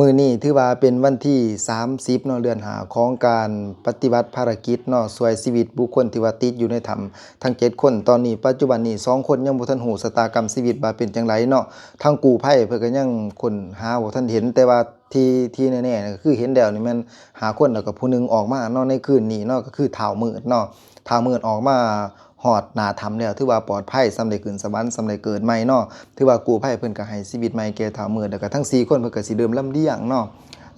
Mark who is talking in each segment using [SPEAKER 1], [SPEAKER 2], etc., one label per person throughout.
[SPEAKER 1] มื้อนี้ถือว่าเป็นวันที่30เนาะเดือน5ของการปฏิบัติภารกิจเนาะช่วยชีวิตบุคคลที่ว่าติดอยู่ในถ้ำทั้ง7คนตอนนี้ปัจจุบันนี้2คนยังบ่ทันรู้ชะตากรรมชีวิตว่าเป็นจังไดเนาะทางกู้ภัยเพิ่นก็ยังค้นหาบ่ทันเห็นแต่ว่าที่แน่ๆก็คือเห็นแล้วนี่แม่น5คนแล้วก็ผู้หนึงออกมาเนาะในคืนนี้เนาะก็คือเฒ่ามืดเนาะเฒ่ามืดออกมาฮอดหน้าถ้ำแล้วถือว่าปลอดภัยส่ำได้ขึ้นสวรรค์ส่ำได้เกิดใหม่เนาะถือว่ากู้ภัยเพิ่นก็ให้ชีวิตใหม่แก่เฒ่ามืดแล้วก็ทั้ง4คนเพิ่นก็สิเริ่มลำเลียงเนาะ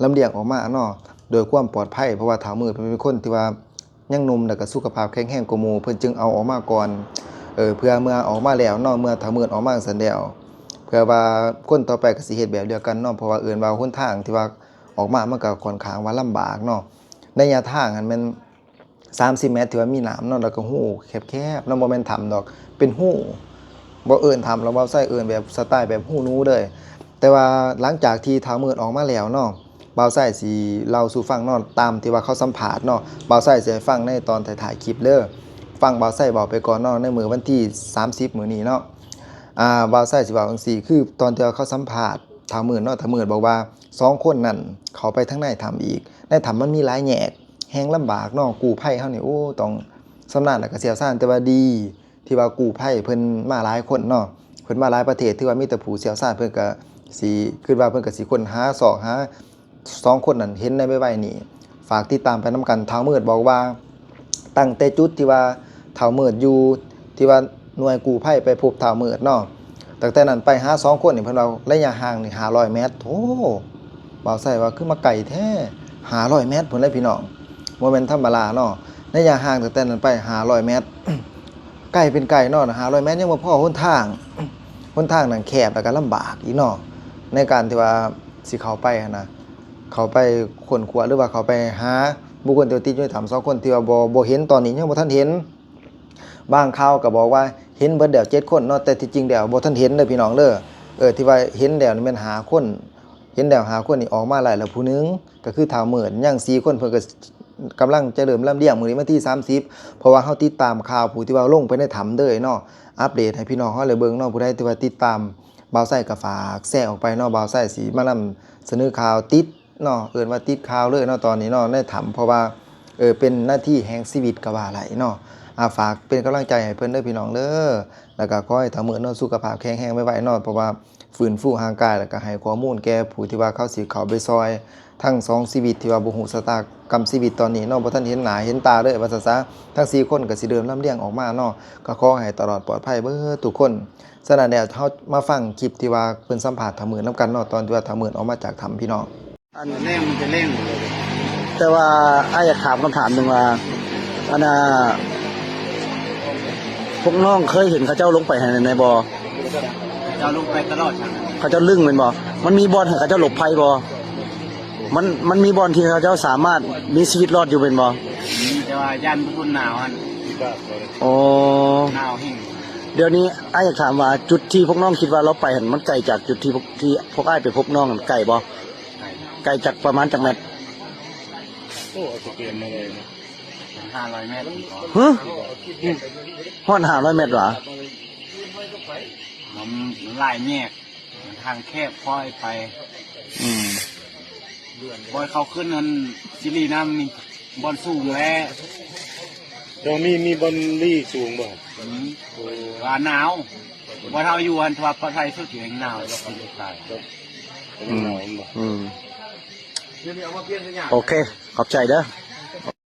[SPEAKER 1] ลำเลียงออกมาเนาะโดยความปลอดภัยเพราะว่าเฒ่ามืดเพิ่นเป็นคนที่ว่ายังหนุ่มแล้วก็สุขภาพแข็งแรงกว่าหมู่เพิ่นจึงเอาออกมาก่อนเพื่อเมื่อออกมาแล้วเนาะเมื่อเฒ่ามืดออกมาซั้นแล้วเพื่อว่าคนต่อไปก็สิเฮ็ดแบบเดียวกันเนาะเพราะว่าเอิ้นว่าหนทางที่ว่าออกมามันก็ค่อนข้างว่าลำบากเนาะในระยะทางนั้นแม่น30 เมตรที่ว่ามีน้ำเนาะแล้วก็หูแคบๆเนาะบ่แม่นถ้ำดอกเป็นหูบ่เอิ้นถ้ำแล้วบ่ใส่เอิ้นแบบสไตล์แบบหูหนูเลยแต่ว่าหลังจากที่เฒ่ามืดออกมาแล้วเนาะ บ่าวไส้สิเล่าสู่ฟังเนาะตามที่ว่าเขาสัมภาษณ์เนาะบ่าวไส้สิให้ฟังในตอนถ่ายๆคลิปเด้อฟังบ่าวไส้เว้าไปก่อนเนาะในมื้อวันที่30มื้อนี้เนาะบ่าวไส้สิเว้าจังซี่คือตอนที่ว่าเขาสัมภาษณ์ถามมื้อเนาะถามมื้อบอกว่า2คนนั้นเขาไปทางในถ้ำอีกในถ้ำมันมีหลายแยกแฮงลำบากเนาะกู้ภัยเฮานี่โอ้ต้องชำนาญแล้วก็เชี่ยวชาญแต่ว่าดีที่ว่ากู้ภัยเพิ่นมาหลายคนเนาะเพิ่นมาหลายประเทศที่ว่ามีแต่ผู้เชี่ยวชาญเพิ่นก็สิคิดว่าเพิ่นก็สิค้นหาซอกหา 2คนนั้นเห็นได้ไวๆนี่ฝากติดตามไปน้ำกันเท้ามืดบอกว่าตั้งแต่จุดที่ว่าเท้ามืดอยู่ที่ว่าหน่วยกู้ภัยไปพบเท้ามืดเนาะตั้งแต่นั้นไปหา2คนนี่เพิ่นว่าระยะห่างนี่500เมตรโธ่บ่าวใส่ว่าคือมาไกลแท้500เมตรพุ่นเลยพี่น้องบ่แม่นธรรมดาเนาะระยะห่างตั้งแต่นั้นไป500เมตรไกลเป็นไกลเนาะ500เมตรยังบ่พอหนทางนั้นแคบแล้วก็ลำบากอีกเนาะในการที่ว่าสิเข้าไปหันน่ะ เขาไปค้นคว้าหรือว่าเขาไปหาบุคคลที่ติดอยู่ในถ้ำ2คนที่ว่าบ่เห็นตอนนี้ยังบ่ทันเห็นบางข่าวก็บอกว่าเห็นเบิดแล้ว7คนเนาะแต่ที่จริงแล้วบ่ทันเห็นเด้อพี่น้องเด้อที่ว่าเห็นแล้วนี่แม่น5คนเห็นแล้ว5คนนี่ออกมาหลายแล้วผู้หนึงก็คือเฒ่ามืดยัง4คนเพิ่นก็กำลังจะเริ่มลำเลียงมื้อนี้วันที่30เพราะว่าเฮาติดตามข่าวผู้ที่ว่าลงไปในถ้ำเด้อเนาะอัปเดตให้พี่น้องเฮาได้เบิ่งเนาะผู้ใดที่ว่าติดตามบ่าวไส้ก็ฝากแชร์ออกไปเนาะบ่าวไส้สิมานำเสนอข่าวติด เนาะเอิ้นว่าติดข่าวเลยเนาะตอนนี้เนาะได้ถามเพราะว่าเป็นหน้าที่แห่งชีวิตก็ว่าไหลเนาะฝากเป็นกำลังใจให้เพิ่นเด้อพี่น้องเด้อแล้วก็ขอให้ทั้งมื้อเนาะสุขภาพแข็งแรงไว้ๆเนาะเพราะว่าฟื้นฟูร่างกายแล้วก็ให้ข้อมูลแก่ผู้ที่ว่าเขาสิเข้าไปซอยทั้ง2ชีวิตที่ว่าบ่ฮู้ชะตากรรมชีวิตตอนนี้เนาะบ่ทันเห็นหน้าเห็นตาเลยว่าซะทั้ง4คนก็สิเดินลำเลียงออกมาเนาะก็ขอให้ตลอดปลอดภัยเบิดทุกคนฉะนั้นแล้วเฮามาฟังคลิปที่ว่าเพิ่นสัมภาษณ์ทั้งมื้อนำกันเนาะตอนที่ว่าทั้งมื้อออกมาจากถ้ำพี่น้อง
[SPEAKER 2] อันเร่งมันจะเร่งแต่ว่าอ้ายอยากถามคำถามหนึ่งว่าอันน่ะพวกน้องเคยเห็นเขาเจ้าลงไปในบ่อ
[SPEAKER 3] เจ้าลงไปตลอดครับ
[SPEAKER 2] เขาเจ้าลึ่งเป็นบ่มันมีบ่อนให้เขาเจ้าหลบภัยบ่มันมีบ่อนที่เขาเจ้าสามารถมีชีวิตรอดอยู่เป็นบ่
[SPEAKER 3] มีแต่ว่ายันทุนหนาวอัน
[SPEAKER 2] โอ้
[SPEAKER 3] หนาวแห้ง
[SPEAKER 2] เดี๋ยวนี้อ้ายอยากถามว่าจุดที่พวกน้องคิดว่าเราไปเห็นมันไกลจากจุดที่พวกอ้ายไปพบน้องไกลบ่ไกลจากประมาณจากเมตร
[SPEAKER 3] โอ้จะเปลี่ยนมาเลย500 เมตร
[SPEAKER 2] ฮะฮอด500 เมตรเหรอ
[SPEAKER 3] มันหลายแยกทางแคบค่อยไปบอยเขาขึ้นนั้นซิลีน้ำนี่บอลสูงแล้ว
[SPEAKER 4] ตรงมีบอลลี่สูงบ่
[SPEAKER 3] ว่าหนาวว่าเท่าอยู่อันทว่าประเทศไทยสุดที่แห่งหนาวแล้วคนตาย
[SPEAKER 2] โอเคขอบใจเด้อ